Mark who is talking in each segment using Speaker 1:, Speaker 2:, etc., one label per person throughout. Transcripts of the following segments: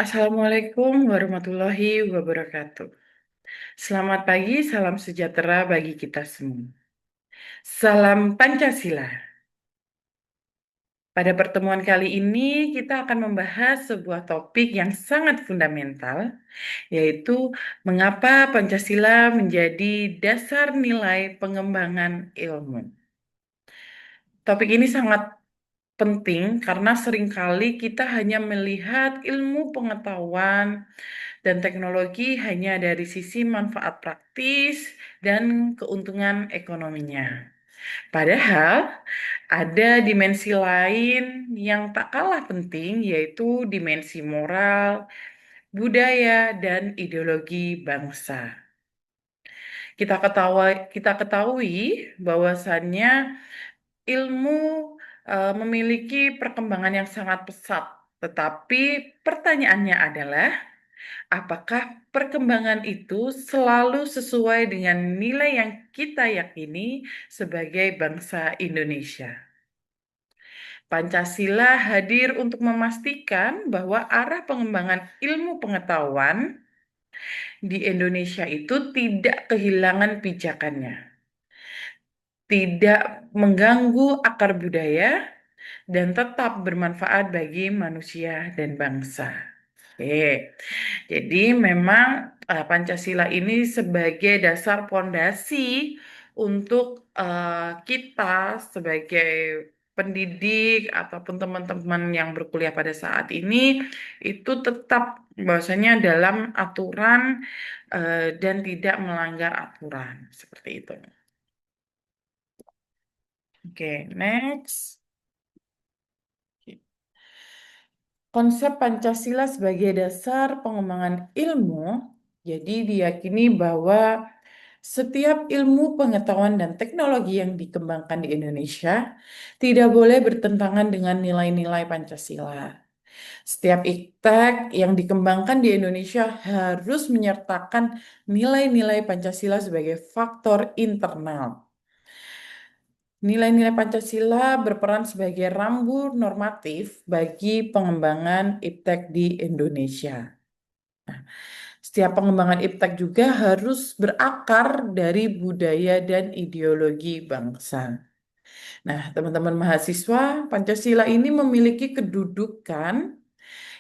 Speaker 1: Assalamualaikum warahmatullahi wabarakatuh. Selamat pagi, salam sejahtera bagi kita semua. Salam Pancasila. Pada pertemuan kali ini, kita akan membahas sebuah topik yang sangat fundamental, yaitu mengapa Pancasila menjadi dasar nilai pengembangan ilmu. Topik ini sangat penting karena seringkali kita hanya melihat ilmu pengetahuan dan teknologi hanya dari sisi manfaat praktis dan keuntungan ekonominya. Padahal ada dimensi lain yang tak kalah penting, yaitu dimensi moral, budaya, dan ideologi bangsa. Kita ketahui bahwasannya ilmu memiliki perkembangan yang sangat pesat, tetapi pertanyaannya adalah apakah perkembangan itu selalu sesuai dengan nilai yang kita yakini sebagai bangsa Indonesia? Pancasila hadir untuk memastikan bahwa arah pengembangan ilmu pengetahuan di Indonesia itu tidak kehilangan pijakannya, tidak mengganggu akar budaya, dan tetap bermanfaat bagi manusia dan bangsa. Oke. Jadi memang Pancasila ini sebagai dasar pondasi untuk kita sebagai pendidik ataupun teman-teman yang berkuliah pada saat ini itu tetap bahwasanya dalam aturan dan tidak melanggar aturan seperti itu. Oke, next. Konsep Pancasila sebagai dasar pengembangan ilmu, jadi diyakini bahwa setiap ilmu pengetahuan dan teknologi yang dikembangkan di Indonesia tidak boleh bertentangan dengan nilai-nilai Pancasila. Setiap iptek yang dikembangkan di Indonesia harus menyertakan nilai-nilai Pancasila sebagai faktor internal. Nilai-nilai Pancasila berperan sebagai rambu normatif bagi pengembangan iptek di Indonesia. Setiap pengembangan iptek juga harus berakar dari budaya dan ideologi bangsa. Nah, teman-teman mahasiswa, Pancasila ini memiliki kedudukan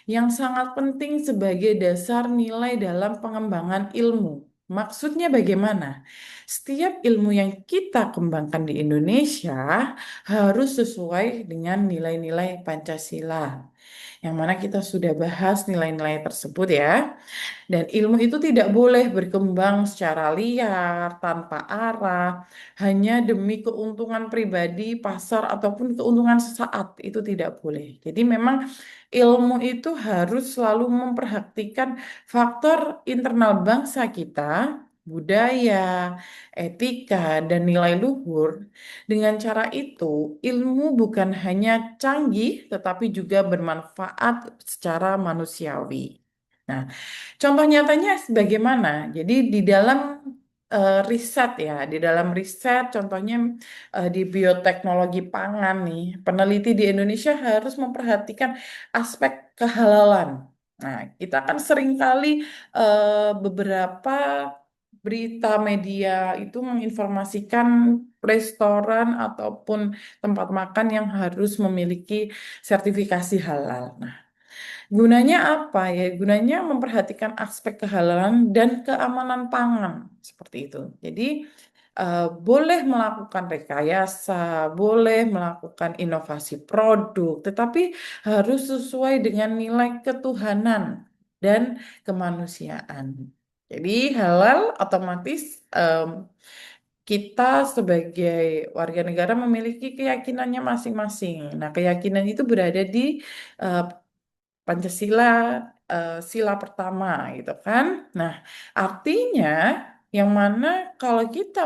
Speaker 1: yang sangat penting sebagai dasar nilai dalam pengembangan ilmu. Maksudnya bagaimana? Setiap ilmu yang kita kembangkan di Indonesia harus sesuai dengan nilai-nilai Pancasila. Yang mana kita sudah bahas nilai-nilai tersebut ya. Dan ilmu itu tidak boleh berkembang secara liar, tanpa arah, hanya demi keuntungan pribadi, pasar, ataupun keuntungan sesaat. Itu tidak boleh. Jadi memang ilmu itu harus selalu memperhatikan faktor internal bangsa kita, budaya, etika, dan nilai luhur. Dengan cara itu, ilmu bukan hanya canggih, tetapi juga bermanfaat secara manusiawi. Nah, contoh nyatanya bagaimana? Jadi di dalam riset ya, di dalam riset contohnya di bioteknologi pangan nih, peneliti di Indonesia harus memperhatikan aspek kehalalan. Nah, kita kan seringkali beberapa berita media itu menginformasikan restoran ataupun tempat makan yang harus memiliki sertifikasi halal. Nah, gunanya apa ya? Gunanya memperhatikan aspek kehalalan dan keamanan pangan seperti itu. Jadi boleh melakukan rekayasa, boleh melakukan inovasi produk, tetapi harus sesuai dengan nilai ketuhanan dan kemanusiaan. Jadi halal otomatis kita sebagai warga negara memiliki keyakinannya masing-masing. Nah, keyakinan itu berada di eh, Pancasila sila pertama gitu kan. Nah, artinya yang mana kalau kita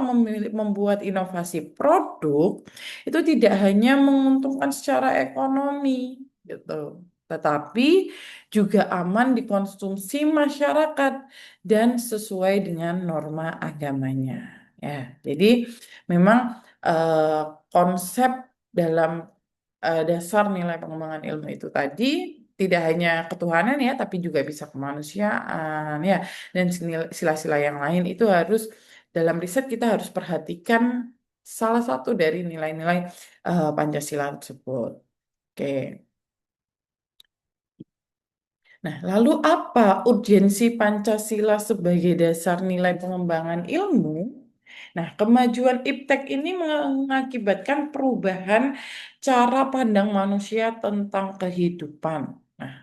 Speaker 1: membuat inovasi produk itu tidak hanya menguntungkan secara ekonomi gitu, tetapi juga aman dikonsumsi masyarakat dan sesuai dengan norma agamanya. Ya, jadi memang konsep dalam dasar nilai pengembangan ilmu itu tadi tidak hanya ketuhanan ya, tapi juga bisa kemanusiaan ya, dan sila-sila yang lain itu harus dalam riset kita harus perhatikan salah satu dari nilai-nilai Pancasila tersebut. Oke. Nah, lalu apa urgensi Pancasila sebagai dasar nilai pengembangan ilmu? Nah, kemajuan iptek ini mengakibatkan perubahan cara pandang manusia tentang kehidupan. Nah,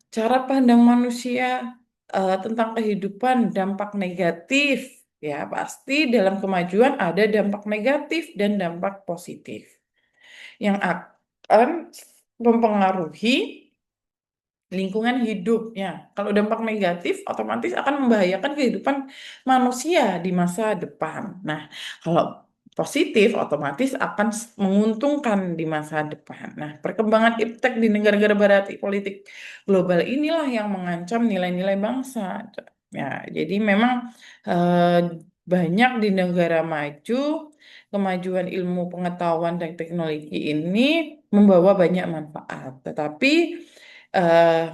Speaker 1: cara pandang manusia tentang kehidupan dampak negatif ya pasti dalam kemajuan ada dampak negatif dan dampak positif yang akan mempengaruhi lingkungan hidupnya. Kalau dampak negatif otomatis akan membahayakan kehidupan manusia di masa depan. Nah, kalau positif otomatis akan menguntungkan di masa depan. Nah, perkembangan iptek di negara-negara barat politik global inilah yang mengancam nilai-nilai bangsa. Ya, jadi memang eh, banyak di negara maju kemajuan ilmu pengetahuan dan teknologi ini membawa banyak manfaat. Tetapi eh,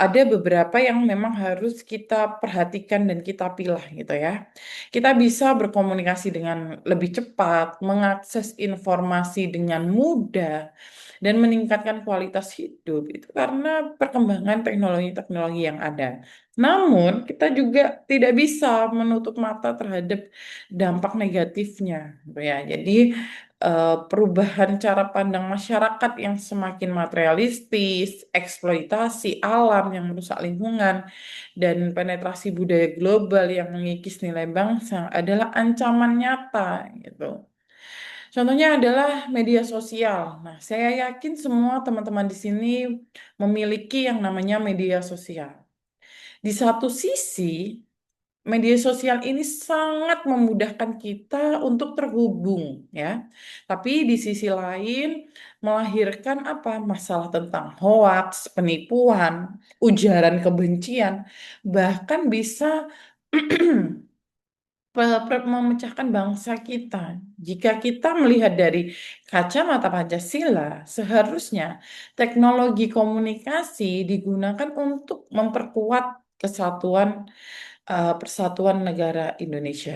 Speaker 1: ada beberapa yang memang harus kita perhatikan dan kita pilah gitu ya. Kita bisa berkomunikasi dengan lebih cepat, mengakses informasi dengan mudah, dan meningkatkan kualitas hidup itu karena perkembangan teknologi-teknologi yang ada. Namun, kita juga tidak bisa menutup mata terhadap dampak negatifnya, gitu ya. Jadi, perubahan cara pandang masyarakat yang semakin materialistis, eksploitasi alam yang merusak lingkungan, dan penetrasi budaya global yang mengikis nilai bangsa adalah ancaman nyata gitu. Contohnya adalah media sosial. Nah, saya yakin semua teman-teman di sini memiliki yang namanya media sosial. Di satu sisi, media sosial ini sangat memudahkan kita untuk terhubung, ya. Tapi di sisi lain melahirkan apa? Masalah tentang hoaks, penipuan, ujaran kebencian, bahkan bisa memecahkan bangsa kita. Jika kita melihat dari kacamata Pancasila, seharusnya teknologi komunikasi digunakan untuk memperkuat kesatuan persatuan negara Indonesia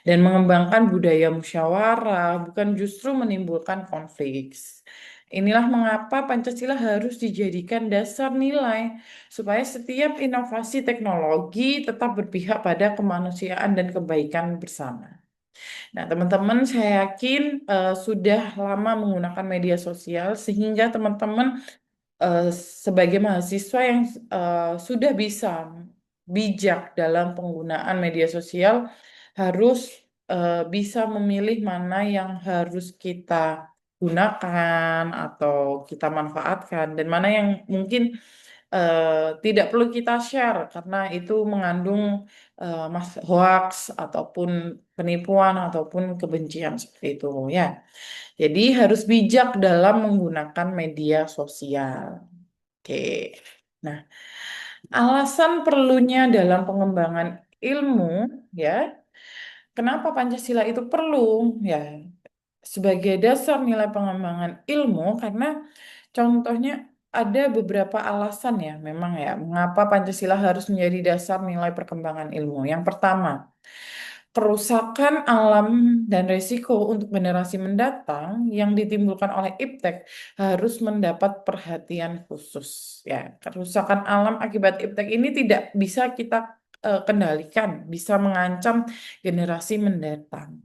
Speaker 1: dan mengembangkan budaya musyawarah, bukan justru menimbulkan konflik. Inilah mengapa Pancasila harus dijadikan dasar nilai supaya setiap inovasi teknologi tetap berpihak pada kemanusiaan dan kebaikan bersama. Nah, teman-teman, saya yakin sudah lama menggunakan media sosial sehingga teman-teman eh, sebagai mahasiswa yang sudah bisa bijak dalam penggunaan media sosial harus bisa memilih mana yang harus kita gunakan atau kita manfaatkan dan mana yang mungkin tidak perlu kita share karena itu mengandung hoax ataupun penipuan ataupun kebencian seperti itu ya. Jadi harus bijak dalam menggunakan media sosial. Oke. Nah, alasan perlunya dalam pengembangan ilmu ya, kenapa Pancasila itu perlu? Ya, sebagai dasar nilai pengembangan ilmu karena contohnya ada beberapa alasan ya memang ya mengapa Pancasila harus menjadi dasar nilai perkembangan ilmu. Yang pertama, kerusakan alam dan risiko untuk generasi mendatang yang ditimbulkan oleh iptek harus mendapat perhatian khusus. Ya, kerusakan alam akibat iptek ini tidak bisa kita kendalikan, bisa mengancam generasi mendatang.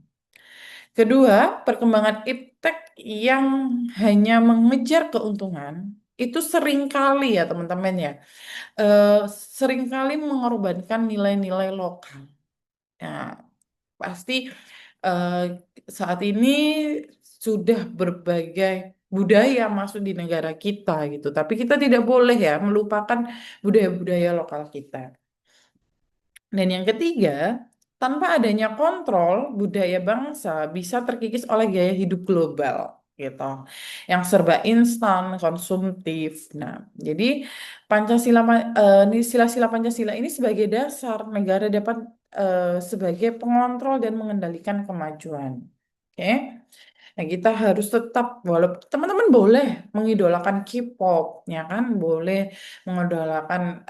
Speaker 1: Kedua, perkembangan iptek yang hanya mengejar keuntungan itu seringkali ya teman-teman ya, eh, seringkali mengorbankan nilai-nilai lokal. Ya, pasti eh, saat ini sudah berbagai budaya masuk di negara kita gitu. Tapi kita tidak boleh ya melupakan budaya-budaya lokal kita. Dan yang ketiga, tanpa adanya kontrol, budaya bangsa bisa terkikis oleh gaya hidup global gitu. Yang serba instan, konsumtif. Nah, jadi sila-sila Pancasila ini sebagai dasar negara dapat sebagai pengontrol dan mengendalikan kemajuan. Oke. Nah, kita harus tetap, walaupun teman-teman boleh mengidolakan K-pop, ya kan, boleh mengidolakan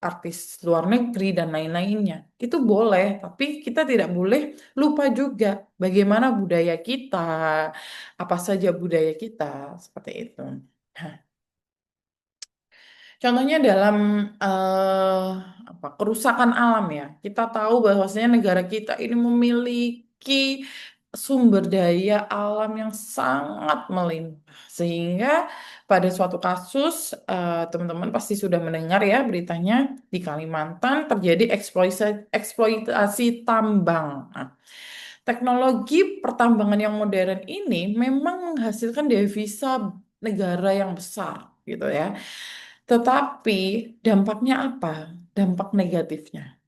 Speaker 1: artis luar negeri dan lain-lainnya. Itu boleh, tapi kita tidak boleh lupa juga bagaimana budaya kita, apa saja budaya kita, seperti itu. Nah, contohnya dalam eh, apa, kerusakan alam ya. Kita tahu bahwasanya negara kita ini memiliki sumber daya alam yang sangat melimpah. Sehingga pada suatu kasus, teman-teman pasti sudah mendengar ya beritanya di Kalimantan terjadi eksploitasi tambang. Nah, teknologi pertambangan yang modern ini memang menghasilkan devisa negara yang besar gitu ya. Tetapi dampaknya apa? Dampak negatifnya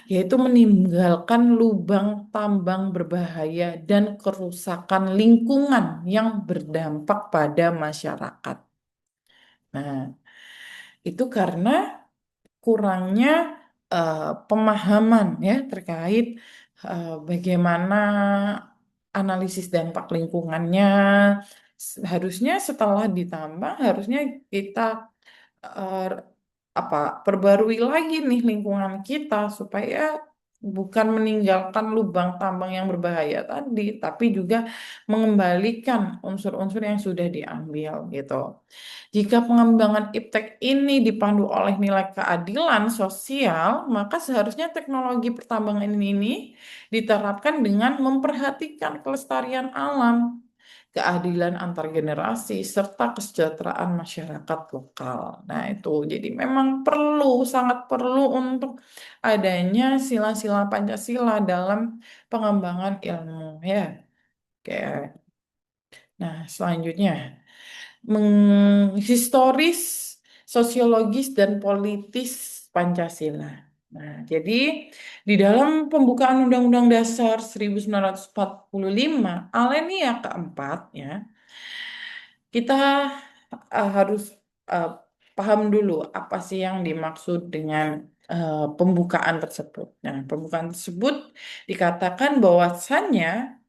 Speaker 1: yaitu meninggalkan lubang tambang berbahaya dan kerusakan lingkungan yang berdampak pada masyarakat. Nah, itu karena kurangnya pemahaman ya terkait bagaimana analisis dampak lingkungannya. Harusnya setelah ditambah, harusnya kita eh, apa perbarui lagi nih lingkungan kita supaya bukan meninggalkan lubang tambang yang berbahaya tadi, tapi juga mengembalikan unsur-unsur yang sudah diambil gitu. Jika pengembangan iptek ini dipandu oleh nilai keadilan sosial, maka seharusnya teknologi pertambangan ini diterapkan dengan memperhatikan kelestarian alam, keadilan antar generasi, serta kesejahteraan masyarakat lokal. Nah, itu jadi memang perlu, sangat perlu untuk adanya sila-sila Pancasila dalam pengembangan ilmu ya. Oke. Nah, selanjutnya historis, sosiologis dan politis Pancasila. Nah, jadi di dalam pembukaan Undang-Undang Dasar 1945, alinea keempat ya, kita harus eh, paham dulu apa sih yang dimaksud dengan pembukaan tersebut. Nah, pembukaan tersebut dikatakan bahwasannya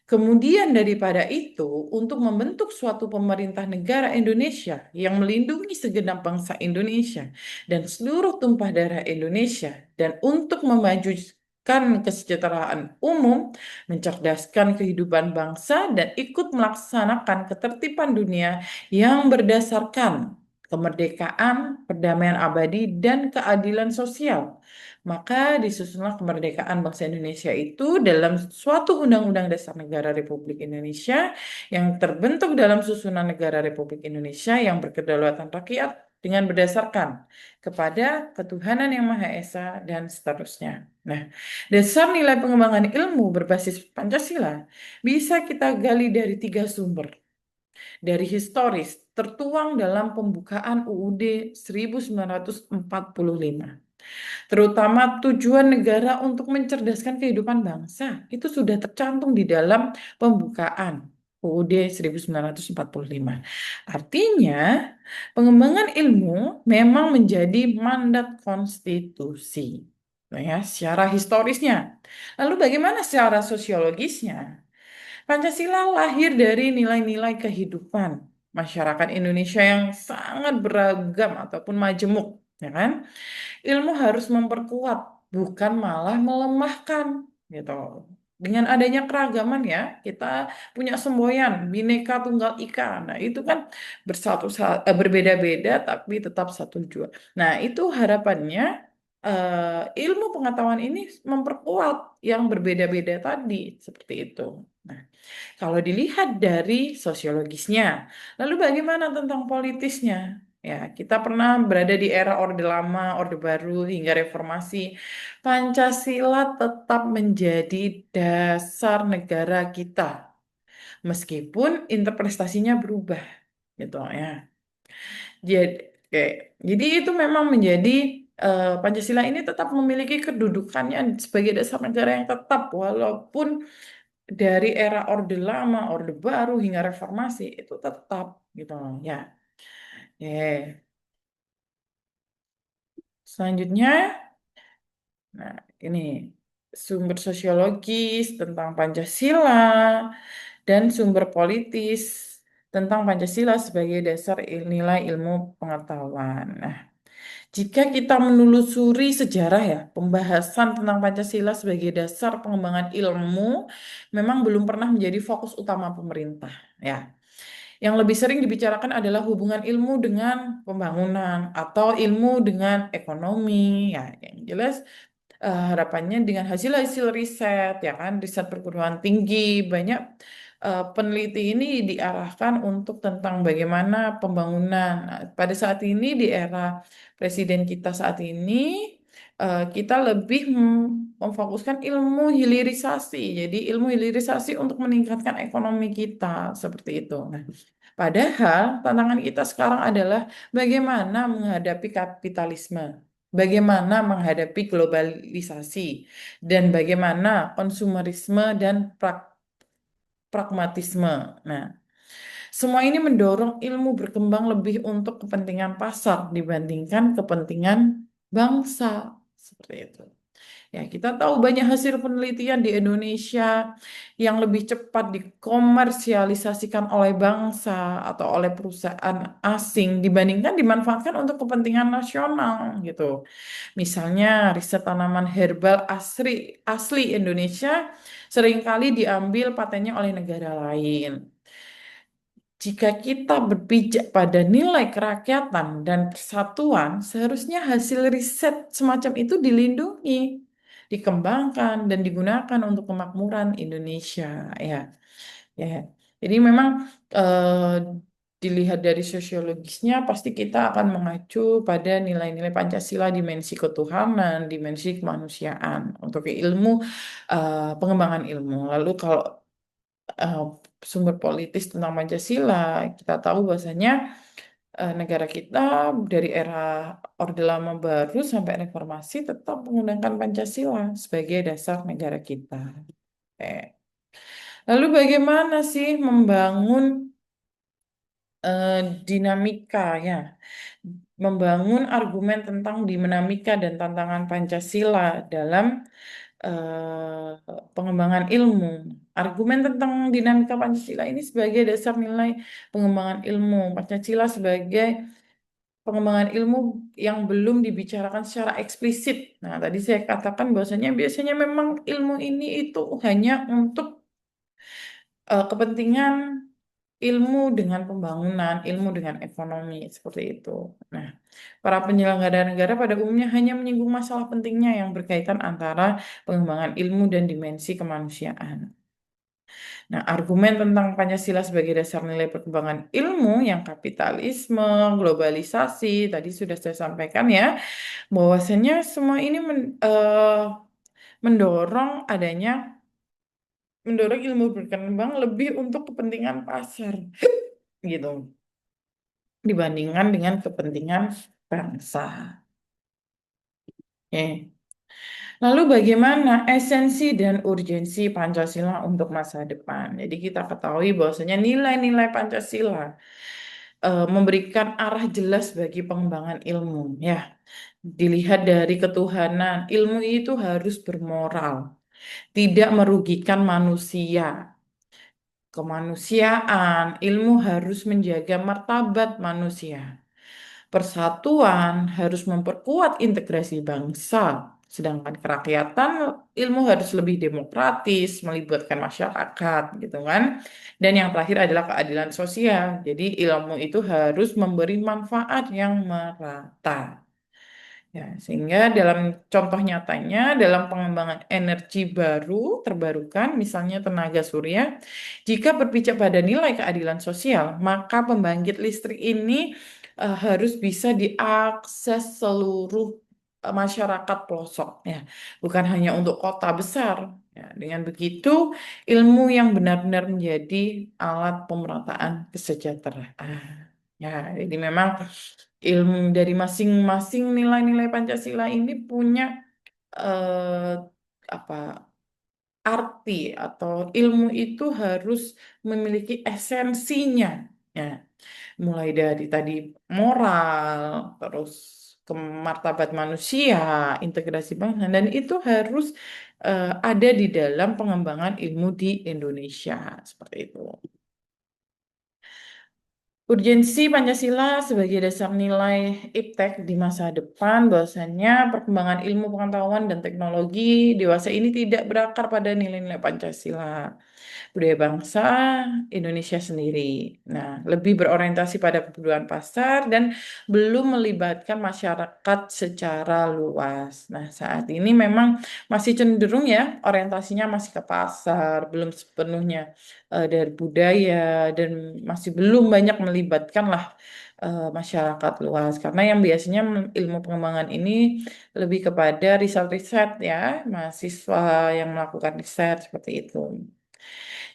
Speaker 1: kemudian daripada itu, untuk membentuk suatu pemerintah negara Indonesia yang melindungi segenap bangsa Indonesia dan seluruh tumpah darah Indonesia, dan untuk memajukan kesejahteraan umum, mencerdaskan kehidupan bangsa, dan ikut melaksanakan ketertiban dunia yang berdasarkan kemerdekaan, perdamaian abadi, dan keadilan sosial. Maka disusunlah kemerdekaan bangsa Indonesia itu dalam suatu Undang-Undang Dasar Negara Republik Indonesia yang terbentuk dalam susunan Negara Republik Indonesia yang berkedaulatan rakyat dengan berdasarkan kepada ketuhanan yang Maha Esa dan seterusnya. Nah, dasar nilai pengembangan ilmu berbasis Pancasila bisa kita gali dari tiga sumber. Dari historis, tertuang dalam pembukaan UUD 1945, terutama tujuan negara untuk mencerdaskan kehidupan bangsa. Itu sudah tercantum di dalam pembukaan UUD 1945. Artinya, pengembangan ilmu memang menjadi mandat konstitusi. Nah ya, secara historisnya. Lalu bagaimana secara sosiologisnya? Pancasila lahir dari nilai-nilai kehidupan masyarakat Indonesia yang sangat beragam ataupun majemuk, ya kan? Ilmu harus memperkuat, bukan malah melemahkan, gitu. Dengan adanya keragaman ya, kita punya semboyan Bhinneka Tunggal Ika. Nah, itu kan berbeda-beda tapi tetap satu jua. Nah, itu harapannya ilmu pengetahuan ini memperkuat yang berbeda-beda tadi, seperti itu. Nah, kalau dilihat dari sosiologisnya, lalu bagaimana tentang politisnya? Ya, kita pernah berada di era Orde Lama, Orde Baru, hingga Reformasi. Pancasila tetap menjadi dasar negara kita, meskipun interpretasinya berubah, gitu ya. Jadi, oke. Jadi itu memang menjadi Pancasila ini tetap memiliki kedudukannya sebagai dasar negara yang tetap, walaupun dari era Orde Lama, Orde Baru hingga Reformasi itu tetap gitu loh ya. Selanjutnya, nah ini. sumber sosiologis tentang Pancasila, dan sumber politis tentang Pancasila sebagai dasar nilai ilmu pengetahuan. Nah, jika kita menelusuri sejarah ya, pembahasan tentang Pancasila sebagai dasar pengembangan ilmu memang belum pernah menjadi fokus utama pemerintah. Ya, yang lebih sering dibicarakan adalah hubungan ilmu dengan pembangunan atau ilmu dengan ekonomi. Ya, yang jelas harapannya dengan hasil-hasil riset, ya kan, riset perguruan tinggi, banyak peneliti ini diarahkan untuk tentang bagaimana pembangunan. Nah, pada saat ini di era presiden kita saat ini, kita lebih memfokuskan ilmu hilirisasi. Jadi ilmu hilirisasi untuk meningkatkan ekonomi kita seperti itu. Nah, padahal tantangan kita sekarang adalah bagaimana menghadapi kapitalisme, bagaimana menghadapi globalisasi, dan bagaimana konsumerisme dan pragmatisme. Nah, semua ini mendorong ilmu berkembang lebih untuk kepentingan pasar dibandingkan kepentingan bangsa. Seperti itu. Ya, kita tahu banyak hasil penelitian di Indonesia yang lebih cepat dikomersialisasikan oleh bangsa atau oleh perusahaan asing dibandingkan dimanfaatkan untuk kepentingan nasional gitu. Misalnya riset tanaman herbal asli asli Indonesia seringkali diambil patennya oleh negara lain. Jika kita berpijak pada nilai kerakyatan dan persatuan, seharusnya hasil riset semacam itu dilindungi, dikembangkan, dan digunakan untuk kemakmuran Indonesia. Ya, ya. Jadi memang eh, dilihat dari sosiologisnya, pasti kita akan mengacu pada nilai-nilai Pancasila, dimensi ketuhanan, dimensi kemanusiaan untuk ilmu, pengembangan ilmu. Lalu kalau eh, sumber politis tentang Pancasila, kita tahu bahwasanya negara kita dari era Orde Lama Baru sampai reformasi tetap menggunakan Pancasila sebagai dasar negara kita. Eh. Lalu bagaimana sih membangun eh, dinamika ya, membangun argumen tentang dinamika dan tantangan Pancasila dalam pengembangan ilmu. Argumen tentang dinamika Pancasila ini sebagai dasar nilai pengembangan ilmu. Pancasila sebagai pengembangan ilmu yang belum dibicarakan secara eksplisit. Nah, tadi saya katakan bahwasanya biasanya memang ilmu ini itu hanya untuk kepentingan ilmu dengan pembangunan, ilmu dengan ekonomi, seperti itu. Nah, para penyelenggara negara pada umumnya hanya menyinggung masalah pentingnya yang berkaitan antara pengembangan ilmu dan dimensi kemanusiaan. Nah, argumen tentang Pancasila sebagai dasar nilai perkembangan ilmu yang kapitalisme, globalisasi, tadi sudah saya sampaikan ya, bahwasanya semua ini mendorong adanya, mendorong ilmu berkembang lebih untuk kepentingan pasar, gitu, dibandingkan dengan kepentingan bangsa. Oke. Lalu bagaimana esensi dan urgensi Pancasila untuk masa depan? Jadi kita ketahui bahwasanya nilai-nilai Pancasila memberikan arah jelas bagi pengembangan ilmu. Ya, dilihat dari ketuhanan, ilmu itu harus bermoral, tidak merugikan manusia. Kemanusiaan, ilmu harus menjaga martabat manusia. Persatuan harus memperkuat integrasi bangsa, sedangkan kerakyatan ilmu harus lebih demokratis, melibatkan masyarakat, gitu kan. Dan yang terakhir adalah keadilan sosial. Jadi ilmu itu harus memberi manfaat yang merata. Ya, sehingga dalam contoh nyatanya dalam pengembangan energi baru terbarukan, misalnya tenaga surya, jika berpijak pada nilai keadilan sosial, maka pembangkit listrik ini harus bisa diakses seluruh masyarakat pelosok, ya, bukan hanya untuk kota besar. Ya, dengan begitu, ilmu yang benar-benar menjadi alat pemerataan kesejahteraan. Ya, jadi memang ilmu dari masing-masing nilai-nilai Pancasila ini punya eh, apa arti atau ilmu itu harus memiliki esensinya, ya, mulai dari tadi moral, terus ke martabat manusia, integrasi bangsa, dan itu harus ada di dalam pengembangan ilmu di Indonesia. Seperti itu. Urgensi Pancasila sebagai dasar nilai IPTEK di masa depan bahwasanya perkembangan ilmu pengetahuan dan teknologi dewasa ini tidak berakar pada nilai-nilai Pancasila, budaya bangsa Indonesia sendiri. Nah, lebih berorientasi pada kebutuhan pasar dan belum melibatkan masyarakat secara luas. Nah, saat ini memang masih cenderung ya orientasinya masih ke pasar, belum sepenuhnya dari budaya dan masih belum banyak melibatkan lah masyarakat luas. Karena yang biasanya ilmu pengembangan ini lebih kepada riset-riset ya, mahasiswa yang melakukan riset seperti itu.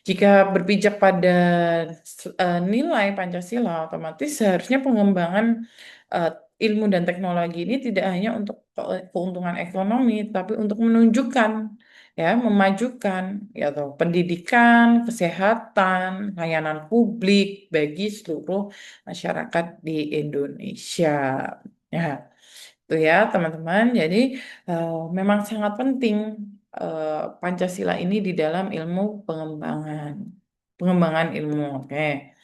Speaker 1: Jika berpijak pada nilai Pancasila, otomatis seharusnya pengembangan eh, ilmu dan teknologi ini tidak hanya untuk keuntungan ekonomi, tapi untuk menunjukkan, ya, memajukan, ya, atau pendidikan, kesehatan, layanan publik bagi seluruh masyarakat di Indonesia. Ya, itu ya teman-teman. Jadi memang sangat penting Pancasila ini di dalam ilmu pengembangan ilmu. Oke.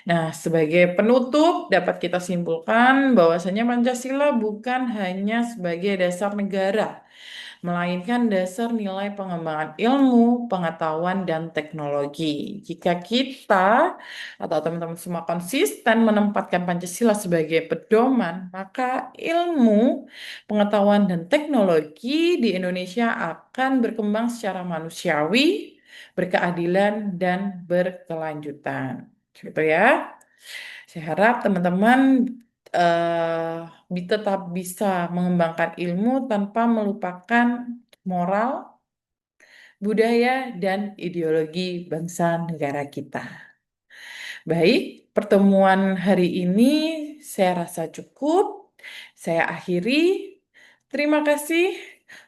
Speaker 1: Nah, sebagai penutup dapat kita simpulkan bahwasanya Pancasila bukan hanya sebagai dasar negara, melainkan dasar nilai pengembangan ilmu, pengetahuan, dan teknologi. Jika kita atau teman-teman semua konsisten menempatkan Pancasila sebagai pedoman, maka ilmu, pengetahuan, dan teknologi di Indonesia akan berkembang secara manusiawi, berkeadilan, dan berkelanjutan. Gitu ya. Saya harap teman-teman tetap bisa mengembangkan ilmu tanpa melupakan moral, budaya, dan ideologi bangsa negara kita. Baik, pertemuan hari ini saya rasa cukup. Saya akhiri. Terima kasih.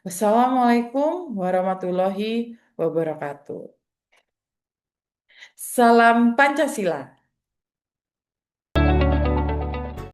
Speaker 1: Wassalamualaikum warahmatullahi wabarakatuh. Salam Pancasila.